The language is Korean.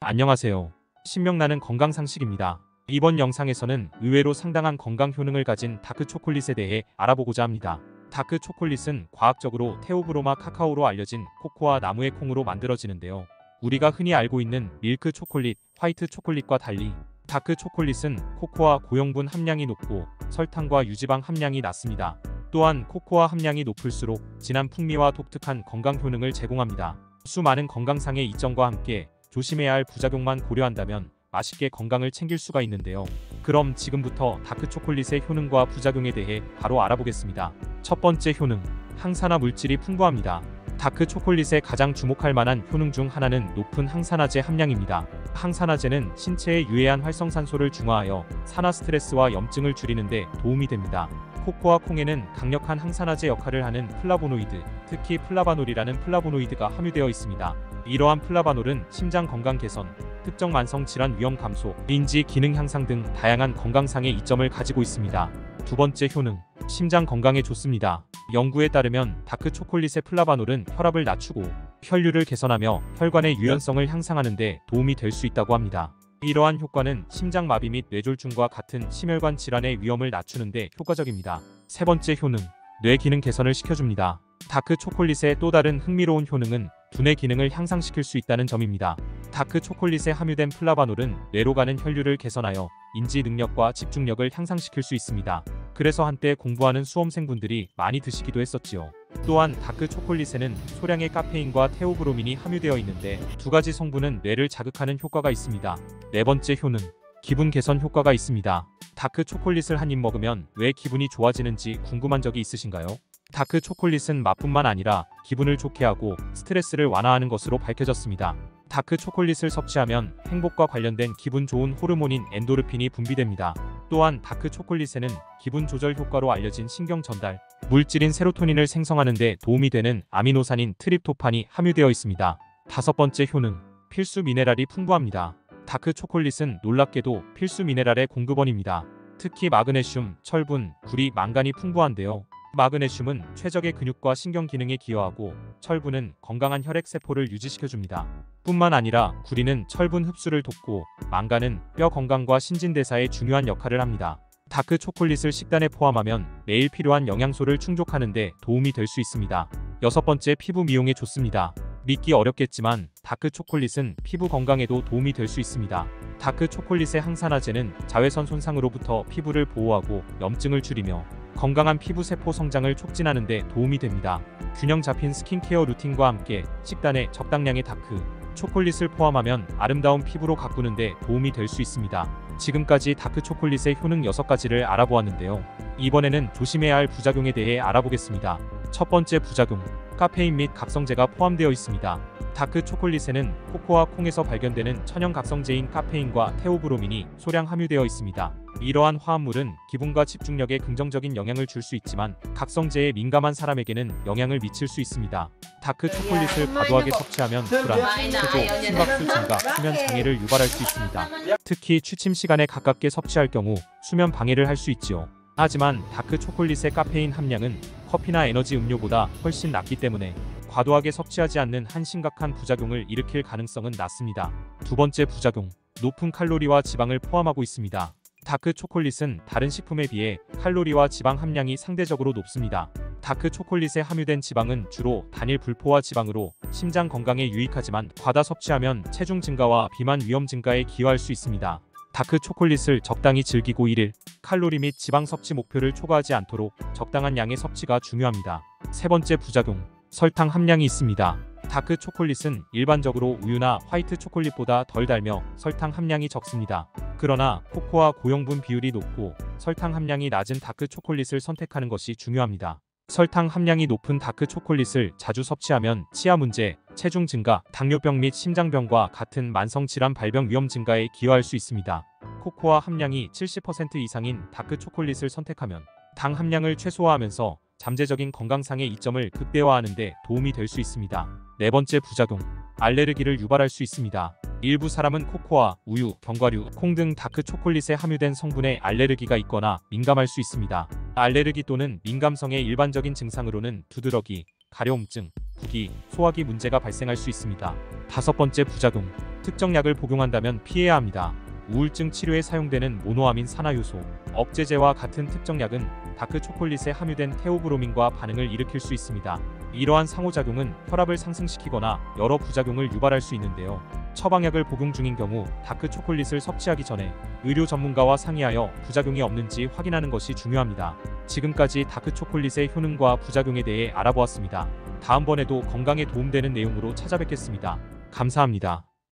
안녕하세요. 신명나는 건강상식입니다. 이번 영상에서는 의외로 상당한 건강 효능을 가진 다크초콜릿에 대해 알아보고자 합니다. 다크초콜릿은 과학적으로 테오브로마 카카오로 알려진 코코아 나무의 콩으로 만들어지는데요. 우리가 흔히 알고 있는 밀크 초콜릿, 화이트 초콜릿과 달리 다크초콜릿은 코코아 고형분 함량이 높고 설탕과 유지방 함량이 낮습니다. 또한 코코아 함량이 높을수록 진한 풍미와 독특한 건강 효능을 제공합니다. 수많은 건강상의 이점과 함께 조심해야 할 부작용만 고려한다면 맛있게 건강을 챙길 수가 있는데요. 그럼 지금부터 다크초콜릿의 효능과 부작용에 대해 바로 알아보겠습니다. 첫 번째 효능, 항산화 물질이 풍부합니다. 다크초콜릿의 가장 주목할 만한 효능 중 하나는 높은 항산화제 함량입니다. 항산화제는 신체에 유해한 활성산소를 중화하여 산화 스트레스와 염증을 줄이는 데 도움이 됩니다. 코코아 콩에는 강력한 항산화제 역할을 하는 플라보노이드, 특히 플라바놀이라는 플라보노이드가 함유되어 있습니다. 이러한 플라바놀은 심장 건강 개선, 특정 만성 질환 위험 감소, 인지 기능 향상 등 다양한 건강상의 이점을 가지고 있습니다. 두 번째 효능, 심장 건강에 좋습니다. 연구에 따르면 다크초콜릿의 플라바놀은 혈압을 낮추고 혈류를 개선하며 혈관의 유연성을 향상하는 데 도움이 될 수 있다고 합니다. 이러한 효과는 심장마비 및 뇌졸중과 같은 심혈관 질환의 위험을 낮추는 데 효과적입니다. 세 번째 효능, 뇌 기능 개선을 시켜줍니다. 다크초콜릿의 또 다른 흥미로운 효능은 두뇌 기능을 향상시킬 수 있다는 점입니다. 다크초콜릿에 함유된 플라바놀은 뇌로 가는 혈류를 개선하여 인지 능력과 집중력을 향상시킬 수 있습니다. 그래서 한때 공부하는 수험생분들이 많이 드시기도 했었지요. 또한 다크초콜릿에는 소량의 카페인과 테오브로민이 함유되어 있는데 두 가지 성분은 뇌를 자극하는 효과가 있습니다. 네 번째 효능, 기분 개선 효과가 있습니다. 다크초콜릿을 한 입 먹으면 왜 기분이 좋아지는지 궁금한 적이 있으신가요? 다크초콜릿은 맛뿐만 아니라 기분을 좋게 하고 스트레스를 완화하는 것으로 밝혀졌습니다. 다크초콜릿을 섭취하면 행복과 관련된 기분 좋은 호르몬인 엔도르핀이 분비됩니다. 또한 다크초콜릿에는 기분 조절 효과로 알려진 신경 전달 물질인 세로토닌을 생성하는 데 도움이 되는 아미노산인 트립토판이 함유되어 있습니다. 다섯 번째 효능, 필수 미네랄이 풍부합니다. 다크초콜릿은 놀랍게도 필수 미네랄의 공급원입니다. 특히 마그네슘, 철분, 구리, 망간이 풍부한데요. 마그네슘은 최적의 근육과 신경 기능에 기여하고 철분은 건강한 혈액세포를 유지시켜줍니다. 뿐만 아니라 구리는 철분 흡수를 돕고 망간은 뼈 건강과 신진대사에 중요한 역할을 합니다. 다크초콜릿을 식단에 포함하면 매일 필요한 영양소를 충족하는 데 도움이 될 수 있습니다. 여섯 번째, 피부 미용에 좋습니다. 믿기 어렵겠지만 다크초콜릿은 피부 건강에도 도움이 될 수 있습니다. 다크초콜릿의 항산화제는 자외선 손상으로부터 피부를 보호하고 염증을 줄이며 건강한 피부세포 성장을 촉진하는 데 도움이 됩니다. 균형 잡힌 스킨케어 루틴과 함께 식단에 적당량의 다크초콜릿을 포함하면 아름다운 피부로 가꾸는 데 도움이 될 수 있습니다. 지금까지 다크초콜릿의 효능 6가지를 알아보았는데요. 이번에는 조심해야 할 부작용에 대해 알아보겠습니다. 첫 번째 부작용, 카페인 및 각성제가 포함되어 있습니다. 다크초콜릿에는 코코아 콩에서 발견되는 천연 각성제인 카페인과 테오브로민이 소량 함유되어 있습니다. 이러한 화합물은 기분과 집중력에 긍정적인 영향을 줄 수 있지만 각성제에 민감한 사람에게는 영향을 미칠 수 있습니다. 다크초콜릿을 과도하게 섭취하면 불안, 체조, 심박수 증가, 수면 장애를 유발할 수 있습니다. 특히 취침 시간에 가깝게 섭취할 경우 수면 방해를 할 수 있지요. 하지만 다크초콜릿의 카페인 함량은 커피나 에너지 음료보다 훨씬 낮기 때문에 과도하게 섭취하지 않는 한 심각한 부작용을 일으킬 가능성은 낮습니다. 두 번째 부작용, 높은 칼로리와 지방을 포함하고 있습니다. 다크초콜릿은 다른 식품에 비해 칼로리와 지방 함량이 상대적으로 높습니다. 다크초콜릿에 함유된 지방은 주로 단일 불포화 지방으로 심장 건강에 유익하지만 과다 섭취하면 체중 증가와 비만 위험 증가에 기여할 수 있습니다. 다크초콜릿을 적당히 즐기고 1일 칼로리 및 지방 섭취 목표를 초과하지 않도록 적당한 양의 섭취가 중요합니다. 세 번째 부작용, 설탕 함량이 있습니다. 다크초콜릿은 일반적으로 우유나 화이트 초콜릿보다 덜 달며 설탕 함량이 적습니다. 그러나 코코아 고형분 비율이 높고 설탕 함량이 낮은 다크초콜릿을 선택하는 것이 중요합니다. 설탕 함량이 높은 다크초콜릿을 자주 섭취하면 치아 문제, 체중 증가, 당뇨병 및 심장병과 같은 만성질환 발병 위험 증가에 기여할 수 있습니다. 코코아 함량이 70% 이상인 다크초콜릿을 선택하면 당 함량을 최소화하면서 잠재적인 건강상의 이점을 극대화하는 데 도움이 될 수 있습니다. 네 번째 부작용, 알레르기를 유발할 수 있습니다. 일부 사람은 코코아, 우유, 견과류, 콩 등 다크초콜릿에 함유된 성분에 알레르기가 있거나 민감할 수 있습니다. 알레르기 또는 민감성의 일반적인 증상으로는 두드러기, 가려움증, 부기, 소화기 문제가 발생할 수 있습니다. 다섯 번째 부작용, 특정 약을 복용한다면 피해야 합니다. 우울증 치료에 사용되는 모노아민 산화효소, 억제제와 같은 특정 약은 다크 초콜릿에 함유된 테오브로민과 반응을 일으킬 수 있습니다. 이러한 상호작용은 혈압을 상승시키거나 여러 부작용을 유발할 수 있는데요. 처방약을 복용 중인 경우 다크 초콜릿을 섭취하기 전에 의료 전문가와 상의하여 부작용이 없는지 확인하는 것이 중요합니다. 지금까지 다크 초콜릿의 효능과 부작용에 대해 알아보았습니다. 다음번에도 건강에 도움되는 내용으로 찾아뵙겠습니다. 감사합니다.